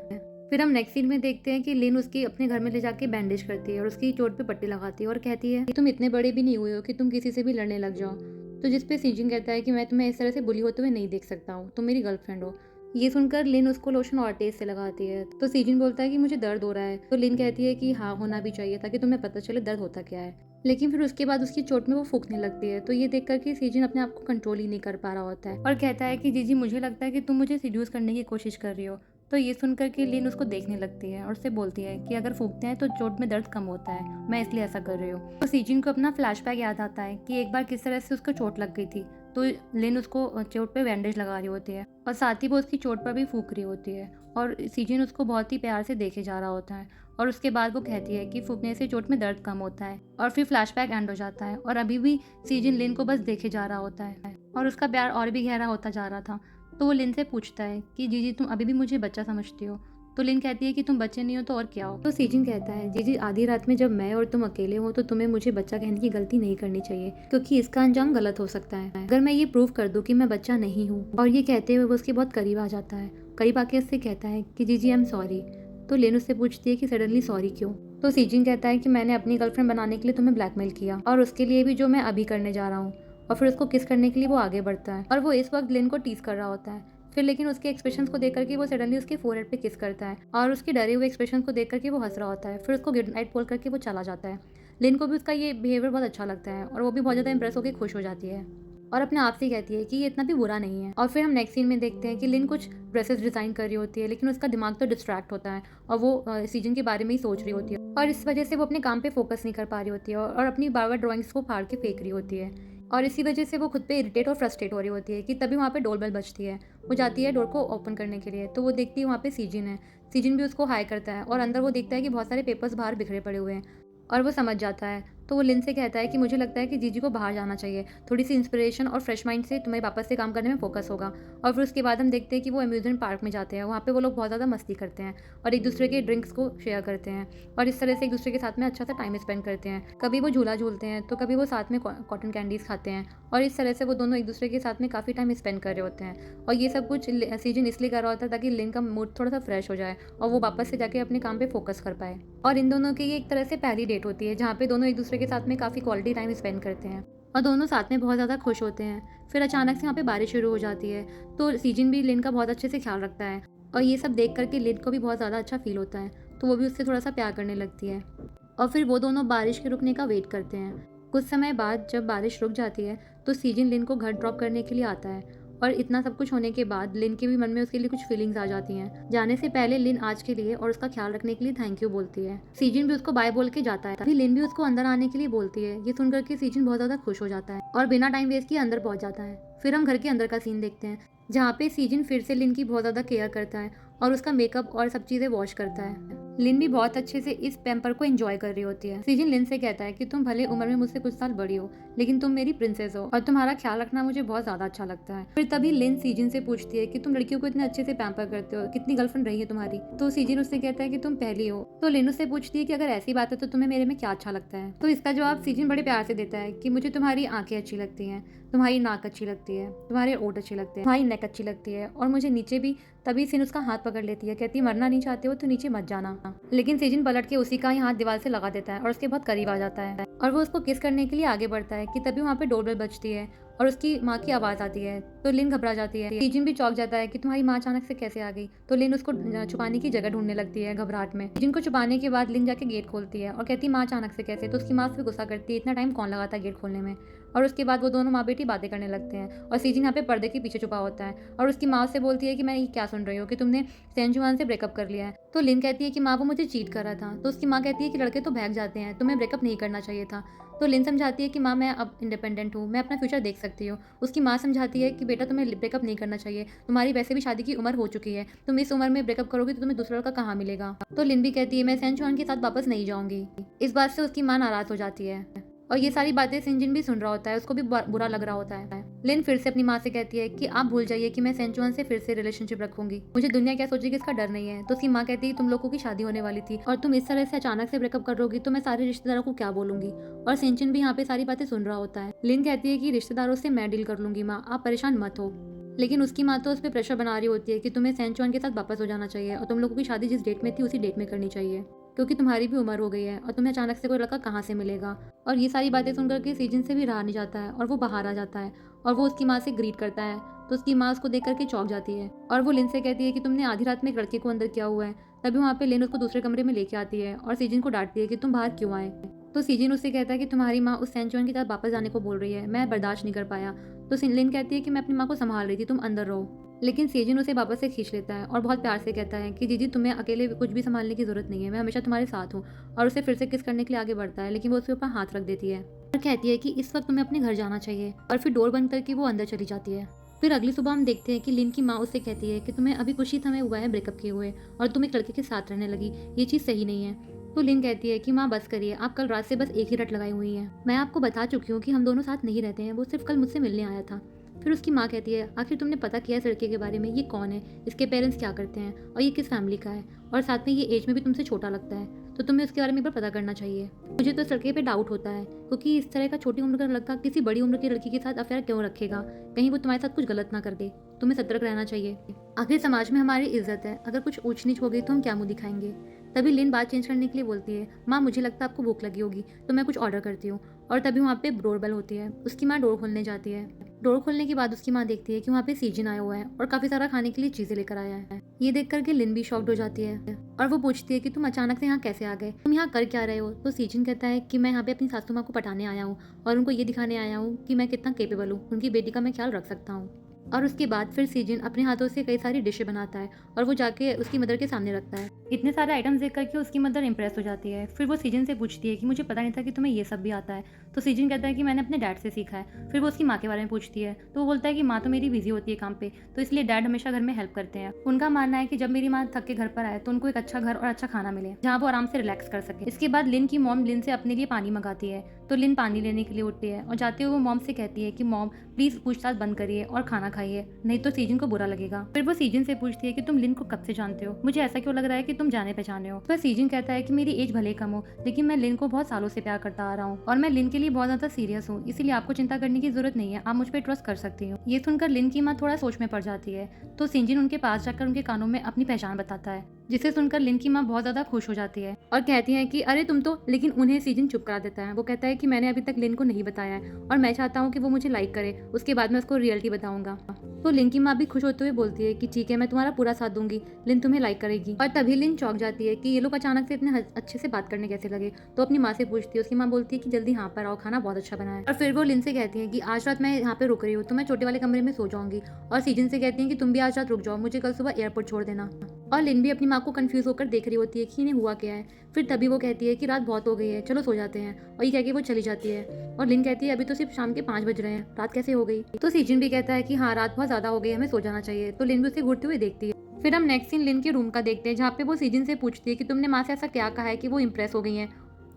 फिर हम नेक्स्ट सीन में देखते हैं कि लिन उसकी अपने घर में ले जाके बैंडेज करती है और उसकी चोट पे पट्टी लगाती है और कहती है कि तुम इतने बड़े भी नहीं हुए हो कि तुम किसी से भी लड़ने लग जाओ। तो जिस पे सीजन कहता है कि मैं तुम्हें इस तरह से बुली होते हुए नहीं देख सकता हूँ, तुम मेरी गर्लफ्रेंड हो। ये सुनकर लिन उसको लोशन और तेज से लगाती है तो सीजन बोलता है कि मुझे दर्द हो रहा है। तो लिन कहती है कि हाँ होना भी चाहिए ताकि तुम्हें पता चले दर्द होता क्या है। लेकिन फिर उसके बाद उसकी चोट में वो फूंकने लगती है तो ये देख कर के सीजन अपने आप को कंट्रोल ही नहीं कर पा रहा होता है और कहता है कि जीजी मुझे लगता है कि तुम मुझे सिड्यूस करने की कोशिश कर रही हो। तो ये सुनकर के लिन उसको देखने लगती है और उससे बोलती है कि अगर फूंकते हैं तो चोट में दर्द कम होता है, मैं इसलिए ऐसा कर रही हूँ। तो सीजन को अपना फ्लैशबैक याद आता है कि एक बार किस तरह से उसको चोट लग गई थी। तो लिन उसको चोट पे बैंडेज लगा रही होती है और साथ ही वो उसकी चोट पर भी फूंक रही होती है और सीजन उसको बहुत ही प्यार से देखे जा रहा होता है और उसके बाद वो कहती है कि फूंकने से चोट में दर्द कम होता है और फिर फ्लैशबैक एंड हो जाता है और अभी भी सीजन लिन को बस देखे जा रहा होता है और उसका प्यार और भी गहरा होता जा रहा था। तो वो लिन से पूछता है कि जीजी तुम अभी भी मुझे बच्चा समझती हो। तो लिन कहती है कि तुम बच्चे नहीं हो तो और क्या हो। तो सीजन कहता है जीजी आधी रात में जब मैं और तुम अकेले हो तो तुम्हें मुझे बच्चा कहने की गलती नहीं करनी चाहिए क्योंकि इसका अंजाम गलत हो सकता है अगर मैं ये प्रूव कर दूं कि मैं बच्चा नहीं हूँ। और ये कहते हुए वो उसके बहुत करीब आ जाता है, करीब आके उससे कहता है कि जीजी आई एम सॉरी। तो लिन उससे पूछती है कि सडनली सॉरी क्यों। तो सीजन कहता है कि मैंने अपनी गर्लफ्रेंड बनाने के लिए तुम्हें ब्लैकमेल किया और उसके लिए भी जो मैं अभी करने जा रहा हूँ। और फिर उसको किस करने के लिए वो आगे बढ़ता है और वो इस वक्त लिन को टीज कर रहा होता है। फिर लेकिन उसके एक्सप्रेशंस को देख करके वो सडनली उसके फोरहेड पे किस करता है और उसके डरे हुए एक्सप्रेशन को देख करके वो हंस रहा होता है। फिर उसको गुड नाइट बोल करके वो चला जाता है। लिन को भी उसका ये बिहेवियर बहुत अच्छा लगता है और वो भी बहुत ज़्यादा इंप्रेस होकर खुश हो जाती है और अपने आप से कहती है कि ये इतना भी बुरा नहीं है। और फिर हम नेक्स्ट सीन में देखते हैं कि लिन कुछ ड्रेसेस डिज़ाइन कर रही होती है लेकिन उसका दिमाग तो डिस्ट्रैक्ट होता है और वो सीजन के बारे में ही सोच रही होती है और इस वजह से वो अपने काम पे फोकस नहीं कर पा रही होती है और अपनी बार बार ड्राइंग्स को फाड़ के फेंक रही होती है और इसी वजह से वो खुद पे इरिटेट और फ्रस्ट्रेट हो रही होती है कि तभी वहाँ पे डोर बेल बजती है। वो जाती है डोर को ओपन करने के लिए तो वो देखती है वहाँ पे सीजन है। सीजन भी उसको हाई करता है और अंदर वो देखता है कि बहुत सारे पेपर्स बाहर बिखरे पड़े हुए हैं और वो समझ जाता है। तो वो लिन से कहता है कि मुझे लगता है कि जीजी को बाहर जाना चाहिए, थोड़ी सी इंस्पिरेशन और फ्रेश माइंड से तुम्हें वापस से काम करने में फोकस होगा। और फिर उसके बाद हम देखते हैं कि वो अम्यूजमेंट पार्क में जाते हैं, वहाँ पे वो लोग बहुत ज़्यादा मस्ती करते हैं और एक दूसरे के ड्रिंक्स को शेयर करते हैं और इस तरह से एक दूसरे के साथ में अच्छा सा टाइम स्पेंड करते हैं। कभी वो झूला झूलते हैं तो कभी वो साथ में कॉटन कैंडीज़ खाते हैं और इस तरह से वो दोनों एक दूसरे के साथ में काफ़ी टाइम स्पेंड कर रहे होते हैं। और ये सब कुछ सीजन इसलिए कर रहा होता है ताकि लिन का मूड थोड़ा सा फ्रेश हो जाए और वो वापस से जाके अपने काम पे फोकस कर पाए। और इन दोनों की ये एक तरह से पहली डेट होती है जहाँ पे दोनों एक दूसरे के साथ में काफ़ी क्वालिटी टाइम स्पेंड करते हैं और दोनों साथ में बहुत ज़्यादा खुश होते हैं। फिर अचानक से यहाँ पे बारिश शुरू हो जाती है तो सीजन भी लिन का बहुत अच्छे से ख्याल रखता है और ये सब देख करके लिन को भी बहुत ज़्यादा अच्छा फील होता है तो वो भी उससे थोड़ा सा प्यार करने लगती है और फिर वो दोनों बारिश के रुकने का वेट करते हैं। कुछ समय बाद जब बारिश रुक जाती है तो सीजन लिन को घर ड्रॉप करने के लिए आता है और इतना सब कुछ होने के बाद लिन के भी मन में उसके लिए कुछ फीलिंग्स आ जाती हैं। जाने से पहले लिन आज के लिए और उसका ख्याल रखने के लिए थैंक यू बोलती है। सीजन भी उसको बाय बोल के जाता है, तभी लिन भी उसको अंदर आने के लिए बोलती है। ये सुनकर के सीजन बहुत ज़्यादा खुश हो जाता है और बिना टाइम वेस्ट किए अंदर पहुंच जाता है। फिर हम घर के अंदर का सीन देखते हैं जहाँ पे सीजन फिर से लिन की बहुत ज़्यादा केयर करता है और उसका मेकअप और सब चीज़ें वॉश करता है। लिन भी बहुत अच्छे से इस पैम्पर को एंजॉय कर रही होती है। सीजन लिन से कहता है कि तुम भले उम्र में मुझसे कुछ साल बड़ी हो लेकिन तुम मेरी प्रिंसेस हो और तुम्हारा ख्याल रखना मुझे बहुत ज्यादा अच्छा लगता है। फिर तभी लिन सीजन से पूछती है कि तुम लड़कियों को इतने अच्छे से पैम्पर करते हो, कितनी गर्लफ्रेंड रही है तुम्हारी। तो सीजन उससे कहता है कि तुम पहली हो। तो लिन उससे पूछती है कि अगर ऐसी बात है तो तुम्हें मेरे में क्या अच्छा लगता है। तो इसका जवाब सीजन बड़े प्यार से देता है कि मुझे तुम्हारी आंखें अच्छी लगती हैं, तुम्हारी नाक अच्छी लगती है, तुम्हारे ओठ अच्छे लगते हैं, तुम्हारी नेक अच्छी लगती है और मुझे नीचे भी। तभी सीन उसका हाथ पकड़ लेती है, कहती है मरना नहीं चाहते हो तो नीचे मत जाना। लेकिन सीजन पलट के उसी का ही हाथ दीवार से लगा देता है और उसके बहुत करीब आ जाता है और वो उसको किस करने के लिए आगे बढ़ता है कि तभी वहाँ पे डोरबेल बजती है और उसकी माँ की आवाज़ आती है। तो लिन घबरा जाती है। सीजिन भी चौंक जाता है कि तुम्हारी माँ अचानक से कैसे आ गई। तो लिन उसको छुपाने की जगह ढूंढने लगती है घबराहट में। सीजिन को छुपाने के बाद लिन जाके गेट खोलती है और कहती है माँ अचानक से कैसे। तो उसकी माँ उस पर गुस्सा करती है, इतना टाइम कौन लगाता है गेट खोलने में। और उसके बाद वो दोनों माँ बेटी बातें करने लगते हैं और सीजिन यहाँ पे पर्दे के पीछे छुपा होता है और उसकी माँ से बोलती है कि मैं ये क्या सुन रही हूँ कि तुमने सेंजुआन से ब्रेकअप कर लिया है। तो लिन कहती है कि माँ वो मुझे चीट कर रहा था। तो उसकी माँ कहती है कि लड़के तो भाग जाते हैं, तुम्हें ब्रेकअप नहीं करना चाहिए था। तो लिन समझाती है कि माँ मैं अब इंडिपेंडेंट हूँ, मैं अपना फ्यूचर देख सकती हूँ। उसकी माँ समझाती है कि बेटा तुम्हें ब्रेकअप नहीं करना चाहिए, तुम्हारी वैसे भी शादी की उम्र हो चुकी है, तुम इस उम्र में ब्रेकअप करोगे तो तुम्हें दूसरा लड़का कहाँ मिलेगा। तो लिन भी कहती है मैं सेंचुआन के साथ वापस नहीं जाऊंगी। इस बात से उसकी माँ नाराज हो जाती है और ये सारी बातें सिंजिन भी सुन रहा होता है, उसको भी बुरा लग रहा होता है। लिन फिर से अपनी माँ से कहती है कि आप भूल जाइए कि मैं सेंचुआन से फिर से रिलेशनशिप रखूंगी, मुझे दुनिया क्या सोचेगी इसका डर नहीं है। तो उसकी माँ कहती है तुम लोगों की शादी होने वाली थी और तुम इस तरह से अचानक से ब्रेकअप करोगी तो मैं सारे रिश्तेदारों को क्या बोलूंगी। और सिंजिन भी यहाँ पे सारी बातें सुन रहा होता है। लिन कहती है कि रिश्तेदारों से मैं डील कर लूंगी माँ, आप परेशान मत हो। लेकिन उसकी माँ तो उस पर प्रेशर बना रही होती है कि तुम्हें सेंचुआन के साथ वापस हो जाना चाहिए और तुम लोगों की शादी जिस डेट में थी उसी डेट में करनी चाहिए, क्योंकि तुम्हारी भी उम्र हो गई है और तुम्हें अचानक से कोई लड़का कहाँ से मिलेगा। और ये सारी बातें सुनकर के सीजन से भी रहा नहीं जाता है और वो बाहर आ जाता है और वो उसकी माँ से ग्रीट करता है। तो उसकी माँ उसको देख करके चौंक जाती है और वो लिन से कहती है कि तुमने आधी रात में एक लड़के को अंदर किया हुआ है। तभी वहाँ पे लिन उसको दूसरे कमरे में लेके आती है और सीजन को डांटती है कि तुम बाहर क्यों आए। तो सीजन उससे कहता है कि तुम्हारी माँ उस सेंचुआन के साथ वापस जाने को बोल रही है, मैं बर्दाश्त नहीं कर पाया। तो लिन कहती है कि मैं अपनी माँ को संभाल रही थी, तुम अंदर रहो। लेकिन सेजिन उसे वापस से खींच लेता है और बहुत प्यार से कहता है कि जीजी तुम्हें अकेले कुछ भी संभालने की जरूरत नहीं है, मैं हमेशा तुम्हारे साथ हूँ। और उसे फिर से किस करने के लिए आगे बढ़ता है, लेकिन वो उसके ऊपर हाथ रख देती है और कहती है कि इस वक्त तुम्हें अपने घर जाना चाहिए। और फिर डोर बंद करके वो अंदर चली जाती है। फिर अगली सुबह हम देखते हैं कि लिन की माँ उससे कहती है कि तुम्हें अभी कुछ ही समय हुआ है ब्रेकअप किए हुए और तुम एक लड़के के साथ रहने लगी, ये चीज़ सही नहीं है। तो लिन कहती है कि माँ बस करिए, आप कल रात से बस एक ही रट लगाई हुई है, मैं आपको बता चुकी हूँ कि हम दोनों साथ नहीं रहते हैं, वो सिर्फ कल मुझसे मिलने आया था। फिर उसकी माँ कहती है आखिर तुमने पता किया इस लड़के के बारे में, ये कौन है, इसके पेरेंट्स क्या करते हैं और ये किस फैमिली का है, और साथ में ये एज में भी तुमसे छोटा लगता है, तो तुम्हें उसके बारे में एक बार पता करना चाहिए। मुझे तो इस लड़के पे डाउट होता है क्योंकि इस तरह का छोटी उम्र का लड़का किसी बड़ी उम्र की लड़की के साथ अफेयर क्यों रखेगा, कहीं वो तुम्हारे साथ कुछ गलत ना कर दे, तुम्हें सतर्क रहना चाहिए। आखिर समाज में हमारी इज्जत है, अगर कुछ ऊंच नीच हो गई तो हम क्या मुंह दिखाएंगे। तभी लिन बात चेंज करने के लिए बोलती है माँ मुझे लगता है आपको भूख लगी होगी तो मैं कुछ ऑर्डर करती हूँ। और तभी वहाँ पे डोर बेल होती है, उसकी माँ डोर खोलने जाती है। डोर खोलने के बाद उसकी माँ देखती है कि वहाँ पे सीजन आया हुआ है और काफी सारा खाने के लिए चीजें लेकर आया है। ये देख करके लिन भी शॉक्ड हो जाती है और वो पूछती है कि तुम अचानक से यहाँ कैसे आ गए, तुम यहाँ कर क्या रहे हो। तो सीजन कहता है कि मैं यहाँ पे अपनी सासू माँ को पटाने आया हूँ और उनको ये दिखाने आया हूँ कि मैं कितना केपेबल हूँ, उनकी बेटी का मैं ख्याल रख सकता हूँ। और उसके बाद फिर सीजन अपने हाथों से कई सारी डिशें बनाता है और वो जाके उसकी मदर के सामने रखता है। इतने सारे आइटम्स देख करके उसकी मदर इंप्रेस हो जाती है। फिर वो सीजन से पूछती है कि मुझे पता नहीं था कि तुम्हें ये सब भी आता है। तो सीजन कहता है कि मैंने अपने डैड से सीखा है। फिर वो उसकी माँ के बारे में पूछती है तो वो बोलता है कि माँ तो मेरी बिजी होती है काम पे, तो इसलिए डैड हमेशा घर में हेल्प करते हैं। उनका मानना है कि जब मेरी माँ थक के घर पर आए तो उनको एक अच्छा घर और अच्छा खाना मिले जहाँ वो आराम से रिलैक्स कर सके। इसके बाद लिन की मॉम लिन से अपने लिए पानी मंगाती है तो लिन पानी लेने के लिए उठती है और जाते हुए वो मॉम से कहती है कि मॉम प्लीज पूछताछ बंद करिए और खाना खाइए, नहीं तो सीजन को बुरा लगेगा। फिर वो सीजन से पूछती है कि तुम लिन को कब से जानते हो, मुझे ऐसा क्यों लग रहा है कि तुम जाने पहचाने हो। फिर सीजन कहता है कि मेरी एज भले कम हो लेकिन मैं लिन को बहुत सालों से प्यार करता आ रहा हूँ और मैं लिन के लिए बहुत ज्यादा सीरियस हूँ, इसीलिए आपको चिंता करने की जरूरत नहीं है, आप मुझ पर ट्रस्ट कर सकती हो। ये सुनकर लिन की माँ थोड़ा सोच में पड़ जाती है तो सिंजिन उनके पास जाकर उनके कानों में अपनी पहचान बताता है, जिसे सुनकर लिन की माँ बहुत ज्यादा खुश हो जाती है और कहती है कि अरे तुम तो, लेकिन उन्हें सीजन चुप करा देता है। वो कहता है कि मैंने अभी तक लिन को नहीं बताया है और मैं चाहता हूँ कि वो मुझे लाइक करे, उसके बाद मैं उसको रियलिटी बताऊंगा। तो लिन की माँ भी खुश होते हुए बोलती है कि ठीक है मैं तुम्हारा पूरा साथ दूंगी, लिन तुम्हें लाइक करेगी। और तभी लिन चौंक जाती है कि ये लोग अचानक से इतने अच्छे से बात करने कैसे लगे। तो अपनी माँ से पूछती है, उसकी माँ बोलती है कि जल्दी यहाँ पर आओ, खाना बहुत अच्छा बना है। और फिर वो लिन से कहती है कि आज रात मैं यहाँ पे रुक रही हूँ तो मैं छोटे वाले कमरे में सो जाऊंगी। और सीजन से कहती है कि तुम भी आज रात रुक जाओ, मुझे कल सुबह एयरपोर्ट छोड़ देना। और लिन भी अपनी माँ को कंफ्यूज होकर देख रही होती है कि इन्हें हुआ क्या है। फिर तभी वो कहती है कि रात बहुत हो गई है, चलो सो जाते हैं, और ये कह के वो चली जाती है। और लिन कहती है अभी तो सिर्फ शाम के 5 बज रहे हैं, रात कैसे हो गई। तो सीजन भी कहता है कि हाँ रात बहुत ज्यादा हो गई, हमें सो जाना चाहिए। तो लिन भी उसे घूरते हुए देखती है। फिर हम नेक्स्ट सीन लिन के रूम का देखते हैं जहाँ पे वो सीजन से पूछती है कि तुमने माँ से ऐसा क्या कहा है कि वो इम्प्रेस हो गई है।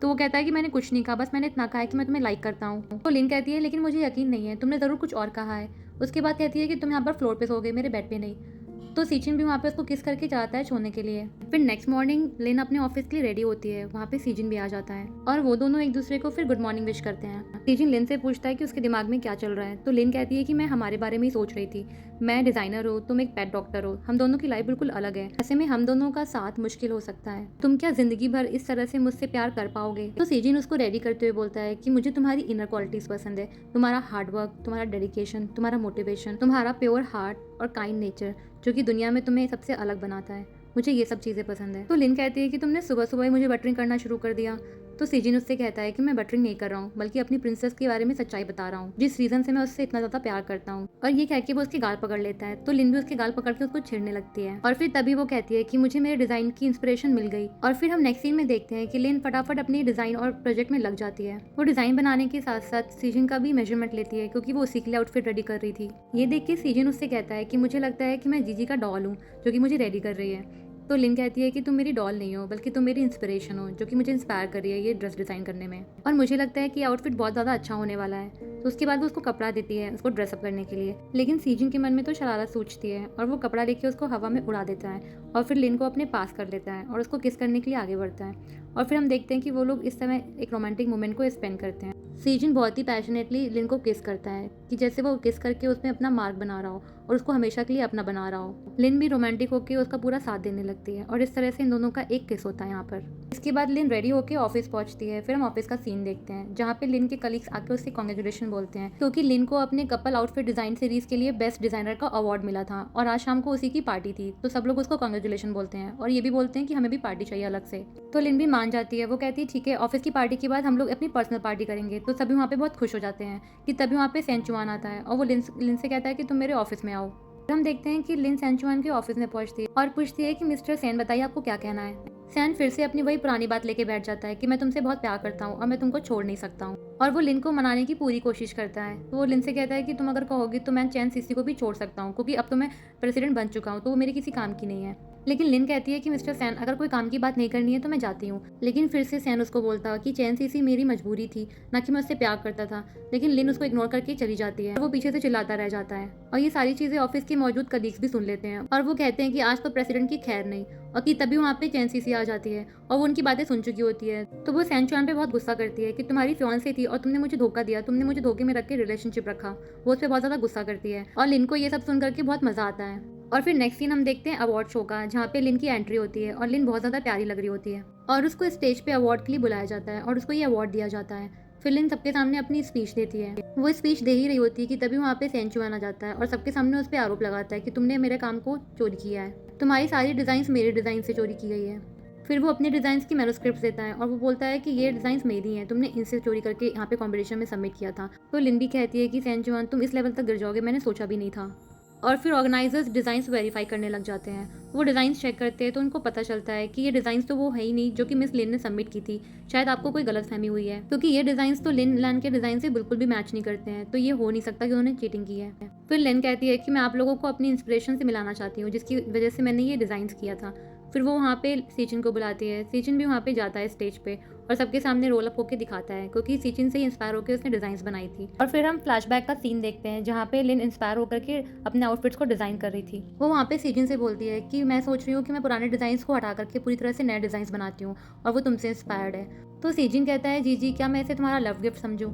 तो वो कहता है कि मैंने कुछ नहीं कहा, बस मैंने इतना कहा है कि मैं तुम्हें लाइक करता हूँ। तो लिन कहती है लेकिन मुझे यकीन नहीं है, तुमने जरूर कुछ और कहा है। उसके बाद कहती है कि तुम यहाँ पर फ्लोर पे सो गए, मेरे बेड पे नहीं। तो सीजन भी वहाँ पे उसको किस करके जाता है सोने के लिए। फिर नेक्स्ट मॉर्निंग लिन अपने ऑफिस के लिए रेडी होती है, वहाँ पे सीजन भी आ जाता है और वो दोनों एक दूसरे को फिर गुड मॉर्निंग विश करते हैं। सीजिन लिन से पूछता है कि उसके दिमाग में क्या चल रहा है। तो लिन कहती है कि मैं हमारे बारे में ही सोच रही थी। मैं डिज़ाइनर हूँ, तुम एक पेट डॉक्टर हो। हम दोनों की लाइफ बिल्कुल अलग है। ऐसे में हम दोनों का साथ मुश्किल हो सकता है। तुम क्या ज़िंदगी भर इस तरह से मुझसे प्यार कर पाओगे? तो सीजिन उसको रेडी करते हुए बोलता है कि मुझे तुम्हारी इनर क्वालिटीज़ पसंद है। तुम्हारा हार्ड वर्क, तुम्हारा डेडिकेशन, तुम्हारा मोटिवेशन, तुम्हारा प्योर हार्ट और काइंड नेचर, जो कि दुनिया में तुम्हें सबसे अलग बनाता है। मुझे ये सब चीज़ें पसंद है। तो लिन कहती है कि तुमने सुबह सुबह ही मुझे बटरिंग करना शुरू कर दिया। तो सीजिन उससे कहता है कि मैं बटरिंग नहीं कर रहा हूँ, बल्कि अपनी प्रिंसेस के बारे में सच्चाई बता रहा हूँ, जिस रीज़न से मैं उससे इतना ज़्यादा प्यार करता हूँ। और ये कह के वो उसके गाल पकड़ लेता है। तो लिन भी उसके गाल पकड़ के उसको छेड़ने लगती है। और फिर तभी वो कहती है कि मुझे मेरे डिज़ाइन की इंस्पिरेशन मिल गई। और फिर हम नेक्स्ट सीन में देखते हैं कि लिन फटाफट अपनी डिज़ाइन और प्रोजेक्ट में लग जाती है। वो डिज़ाइन बनाने के साथ साथ सीजिन का भी मेजरमेंट लेती है, क्योंकि वो उसी के लिए आउटफिट रेडी कर रही थी। ये देख के सीजिन उससे कहता है कि मुझे लगता है कि मैं जीजी का डॉल हूँ, जो कि मुझे रेडी कर रही है। तो लिन कहती है कि तुम मेरी डॉल नहीं हो, बल्कि तुम मेरी इंस्पिरेशन हो, जो कि मुझे इंस्पायर कर रही है ये ड्रेस डिज़ाइन करने में। और मुझे लगता है कि आउटफिट बहुत ज़्यादा अच्छा होने वाला है। तो उसके बाद वो उसको कपड़ा देती है उसको ड्रेसअप करने के लिए। लेकिन सीजिन के मन में तो शरारत सूझती है और वो कपड़ा लेके उसको हवा में उड़ा देता है और फिर लिन को अपने पास कर लेता है और उसको किस करने के लिए आगे बढ़ता है। और फिर हम देखते हैं कि वो लोग इस समय एक रोमांटिक मोमेंट को स्पेंड करते हैं। सीजिन बहुत ही पैशनेटली लिन को किस करता है कि जैसे वो किस करके उसमें अपना मार्क बना रहा हो और उसको हमेशा के लिए अपना बना रहा हो। लिन भी रोमांटिक होकर उसका पूरा साथ देने लगती है और इस तरह से इन दोनों का एक किस होता है यहाँ पर। इसके बाद लिन रेडी होकर ऑफिस पहुंचती है। फिर हम ऑफिस का सीन देखते हैं जहाँ पे लिन के कलीग्स आके उससे कॉन्ग्रेचुलेशन बोलते हैं, क्योंकि लिन को अपने कपल आउटफिट डिजाइन सीरीज के लिए बेस्ट डिजाइनर का अवार्ड मिला था और आज शाम को उसी की पार्टी थी। तो सब लोग उसको कॉन्ग्रेचुलेशन बोलते हैं और ये भी बोलते हैं कि हमें भी पार्टी चाहिए अलग से। तो लिन भी मान जाती है। वो कहती है ठीक है, ऑफिस की पार्टी के बाद हम लोग अपनी पर्सनल पार्टी करेंगे। तो सभी वहाँ पे बहुत खुश हो जाते हैं कि तभी वहाँ पे सेंचुआन आता है और वो लिन से कहता है कि तुम मेरे ऑफिस में आओ। हम देखते हैं कि लिन सेंचुआन के ऑफिस में पहुंचती है और पूछती है कि मिस्टर सेन बताइए आपको क्या कहना है। सैन फिर से अपनी वही पुरानी बात लेके बैठ जाता है कि मैं तुमसे बहुत प्यार करता हूँ और मैं तुमको छोड़ नहीं सकता हूँ। और वो लिन को मनाने की पूरी कोशिश करता है। तो वो लिन से कहता है कि तुम अगर कहोगी तो मैं चैन सीसी को भी छोड़ सकता हूँ, क्योंकि अब तो मैं प्रेसिडेंट बन चुका हूँ, तो वो मेरे किसी काम की नहीं है। लेकिन लिन कहती है कि मिस्टर सैन अगर कोई काम की बात नहीं करनी है तो मैं जाती हूँ। लेकिन फिर से सैन उसको बोलता कि चैन सीसी मेरी मजबूरी थी, ना कि मैं उससे प्यार करता था। लेकिन लिन उसको इग्नोर करके चली जाती है और वो पीछे से चिल्लाता रह जाता है। और ये सारी चीज़ें ऑफिस के मौजूद कलीग्स भी सुन लेते हैं और वो कहते हैं कि आज तो प्रेसिडेंट की खैर नहीं। और कि तभी वहाँ पे चैन सीसी आ जाती है और वो उनकी बातें सुन चुकी होती है। तो वो सैनचुआन पे बहुत गुस्सा करती है कि तुम्हारी फियांसे थी और तुमने मुझे धोखा दिया, तुमने मुझे धोखे में रख के रिलेशनशिप रखा। वो उस पर बहुत ज़्यादा गुस्सा करती है और लिन को ये सब सुन करके बहुत मज़ा आता है। और फिर नेक्स्ट सीन हम देखते हैं अवार्ड शो का, जहाँ पे लिन की एंट्री होती है और लिन बहुत ज़्यादा प्यारी लग रही होती है और उसको स्टेज पे अवार्ड के लिए बुलाया जाता है और उसको ये अवार्ड दिया जाता है। फिर लिन सबके सामने अपनी स्पीच देती है। वो स्पीच दे ही रही होती है कि तभी वहाँ पे सेंचुआन आ जाता है और सबके सामने उस पर आरोप लगाता है कि तुमने मेरे काम को चोरी किया है, तुम्हारी सारी डिज़ाइंस मेरे डिज़ाइन से चोरी की गई है। फिर वो अपने डिज़ाइंस की मैन्युस्क्रिप्ट देता है और वो बोलता है कि ये डिज़ाइंस मेरी हैं, तुमने इनसे चोरी करके यहाँ पे कॉम्पिटिशन में सबमिट किया था। तो लिन भी कहती है कि सेंचुआन तुम इस लेवल तक गिर जाओगे, मैंने सोचा भी नहीं था। और फिर ऑर्गेनाइजर्स डिज़ाइंस वेरीफाई करने लग जाते हैं। वो डिज़ाइंस चेक करते हैं तो उनको पता चलता है कि ये डिज़ाइंस तो वो है ही नहीं जो कि मिस लिन ने सबमिट की थी। शायद आपको कोई गलतफहमी हुई है, क्योंकि ये डिज़ाइंस तो लिन लैन के डिज़ाइन से बिल्कुल भी मैच नहीं करते हैं। तो ये हो नहीं सकता कि उन्होंने चीटिंग की है। फिर लिन कहती है कि मैं आप लोगों को अपनी इंस्पिरेशन से मिलाना चाहती हूँ, जिसकी वजह से मैंने ये डिज़ाइंस किया था। फिर वो वहाँ पे सीचिन को बुलाती है। सीचिन भी वहाँ पे जाता है स्टेज पे और सबके सामने रोल अप होकर दिखाता है, क्योंकि सीचिन से ही इंस्पायर होकर उसने डिज़ाइंस बनाई थी। और फिर हम फ्लैशबैक का सीन देखते हैं जहाँ पे लिन इंस्पायर होकर के अपने आउटफिट्स को डिज़ाइन कर रही थी। वो वहाँ पे सीचिन से बोलती है कि मैं सोच रही हूँ कि मैं पुराने डिज़ाइंस को हटा करके पूरी तरह से नए डिज़ाइंस बनाती हूँ और वो तुमसे इंस्पायर्ड है। तो सीचिन कहता है जी क्या मैं इसे तुम्हारा लव गिफ्ट समझूँ?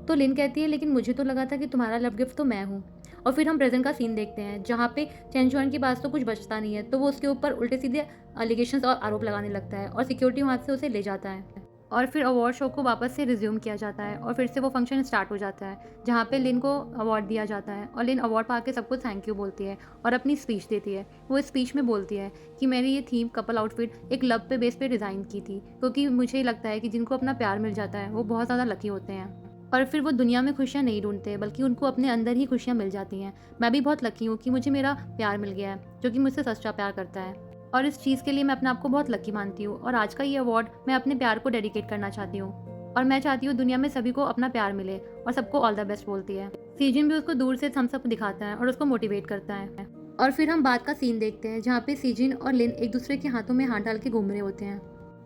तो लिन कहती है लेकिन मुझे तो लगा था कि तुम्हारा लव गिफ्ट तो मैं हूँ। और फिर हम प्रेजेंट का सीन देखते हैं जहाँ पे चेंचुआन के पास तो कुछ बचता नहीं है, तो वो उसके ऊपर उल्टे सीधे एलिगेशंस और आरोप लगाने लगता है और सिक्योरिटी वहाँ से उसे ले जाता है। और फिर अवार्ड शो को वापस से रिज्यूम किया जाता है और फिर से वो फंक्शन स्टार्ट हो जाता है जहाँ पे लिन को अवार्ड दिया जाता है और लिन अवार्ड पा के सबको थैंक यू बोलती है और अपनी स्पीच देती है। वो स्पीच में बोलती है कि मेरी ये थीम कपल आउटफिट एक लव पे बेस पे डिज़ाइन की थी, क्योंकि मुझे लगता है कि जिनको अपना प्यार मिल जाता है वो बहुत ज़्यादा लकी होते हैं और फिर वो दुनिया में खुशियाँ नहीं ढूंढते, बल्कि उनको अपने अंदर ही खुशियाँ मिल जाती हैं। मैं भी बहुत लकी हूँ कि मुझे मेरा प्यार मिल गया है, जो कि मुझसे सच्चा प्यार करता है, और इस चीज़ के लिए मैं अपने आप को बहुत लकी मानती हूँ। और आज का ये अवार्ड मैं अपने प्यार को डेडिकेट करना चाहती हूँ और मैं चाहती हूँ दुनिया में सभी को अपना प्यार मिले, और सबको ऑल द बेस्ट बोलती है। सीजिन भी उसको दूर से थम्स अप दिखाता है और उसको मोटिवेट करता है। और फिर हम बाद का सीन देखते हैं जहाँ पे सीजिन और लिन एक दूसरे के हाथों में हाथ डाल के घूम रहे होते हैं।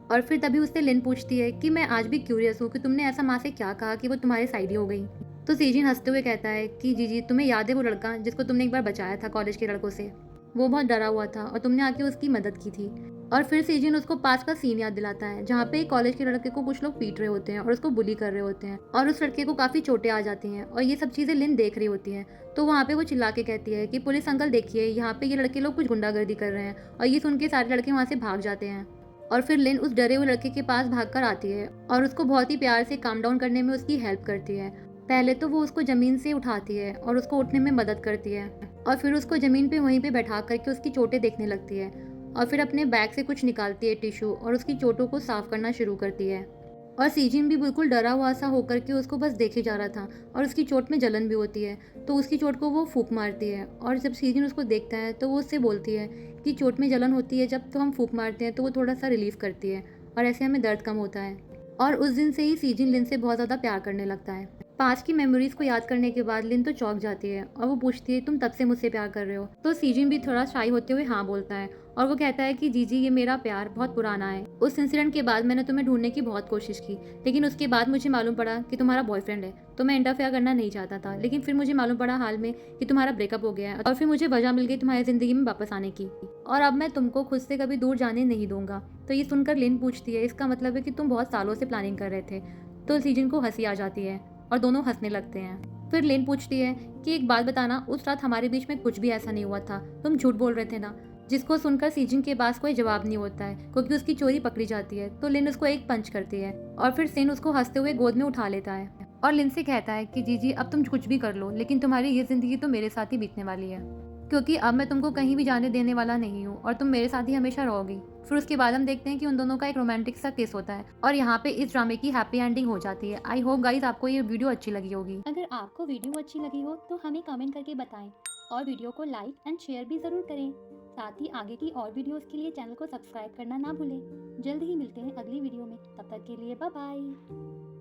और फिर तभी उससे लिन पूछती है कि मैं आज भी क्यूरियस हूँ कि तुमने ऐसा माँ से क्या कहा कि वो तुम्हारे साइड ही हो गई। तो सीजिन हंसते हुए कहता है कि जी तुम्हें याद है वो लड़का जिसको तुमने एक बार बचाया था कॉलेज के लड़कों से? वो बहुत डरा हुआ था और तुमने आके उसकी मदद की थी। और फिर सीजिन उसको पास का सीन याद दिलाता है जहाँ पे एक कॉलेज के लड़के को कुछ लोग पीट रहे होते हैं और उसको बुली कर रहे होते हैं और उस लड़के को काफ़ी चोटें आ जाती हैं और ये सब चीज़ें लिन देख रही होती हैं। तो वहाँ पे वो चिल्ला के कहती है कि पुलिस अंकल देखिए, यहाँ पे ये लड़के लोग कुछ गुंडागर्दी कर रहे हैं। और ये सुन के सारे लड़के वहाँ से भाग जाते हैं। और फिर लिन उस डरे हुए लड़के के पास भागकर आती है और उसको बहुत ही प्यार से काम डाउन करने में उसकी हेल्प करती है। पहले तो वो उसको ज़मीन से उठाती है और उसको उठने में मदद करती है और फिर उसको ज़मीन पे वहीं पे बैठा करके उसकी चोटें देखने लगती है और फिर अपने बैग से कुछ निकालती है टिश्यू और उसकी चोटों को साफ करना शुरू करती है। और सीजिन भी बिल्कुल डरा हुआ सा होकर के उसको बस देखे जा रहा था और उसकी चोट में जलन भी होती है। तो उसकी चोट को वो फूंक मारती है और जब सीजिन उसको देखता है तो वो उससे बोलती है कि चोट में जलन होती है जब तो हम फूंक मारते हैं तो वो थोड़ा सा रिलीफ करती है और ऐसे हमें दर्द कम होता है। और उस दिन से ही सीजिन लिन से बहुत ज़्यादा प्यार करने लगता है। पास की मेमोरीज को याद करने के बाद लिन तो चौंक जाती है और वो पूछती है तुम तब से मुझसे प्यार कर रहे हो। तो सीजिन भी थोड़ा शाई होते हुए हाँ बोलता है और वो कहता है कि जीजी ये मेरा प्यार बहुत पुराना है। उस इंसिडेंट के बाद मैंने तुम्हें ढूंढने की बहुत कोशिश की, लेकिन उसके बाद मुझे मालूम पड़ा कि तुम्हारा बॉयफ्रेंड है। तो मैं इंटरफेयर करना नहीं चाहता था, लेकिन फिर मुझे मालूम पड़ा हाल में कि तुम्हारा ब्रेकअप हो गया है और फिर मुझे वजह मिल गई तुम्हारी जिंदगी में वापस आने की और अब मैं तुमको खुद से कभी दूर जाने नहीं दूंगा। तो ये सुनकर लिन पूछती है इसका मतलब है कि तुम बहुत सालों से प्लानिंग कर रहे थे। तो सीजन को हंसी आ जाती है और दोनों हंसने लगते हैं। फिर लिन पूछती है कि एक बात बताना, उस रात हमारे बीच में कुछ भी ऐसा नहीं हुआ था, तुम झूठ बोल रहे थे ना। जिसको सुनकर सीजिन के पास कोई जवाब नहीं होता है क्योंकि उसकी चोरी पकड़ी जाती है। तो लिन उसको एक पंच करती है और फिर सिन उसको हंसते हुए गोद में उठा लेता है और लिन से कहता है कि जीजी अब तुम कुछ भी कर लो, लेकिन तुम्हारी ये जिंदगी तो मेरे साथ ही बीतने वाली है, क्योंकि अब मैं तुमको कहीं भी जाने देने वाला नहीं हूँ और तुम मेरे साथ ही हमेशा रहोगी। फिर उसके बाद हम देखते हैं कि उन दोनों का एक रोमांटिक सा किस होता है और यहाँ पे इस ड्रामे की हैप्पी एंडिंग हो जाती है। आई होप गाइस आपको ये वीडियो अच्छी लगी होगी। अगर आपको वीडियो अच्छी लगी हो तो हमें कमेंट करके बताएं और वीडियो को लाइक एंड शेयर भी ज़रूर करें। साथ ही आगे की और वीडियोस के लिए चैनल को सब्सक्राइब करना ना भूलें। जल्द ही मिलते हैं अगली वीडियो में, तब तक के लिए बाय बाय।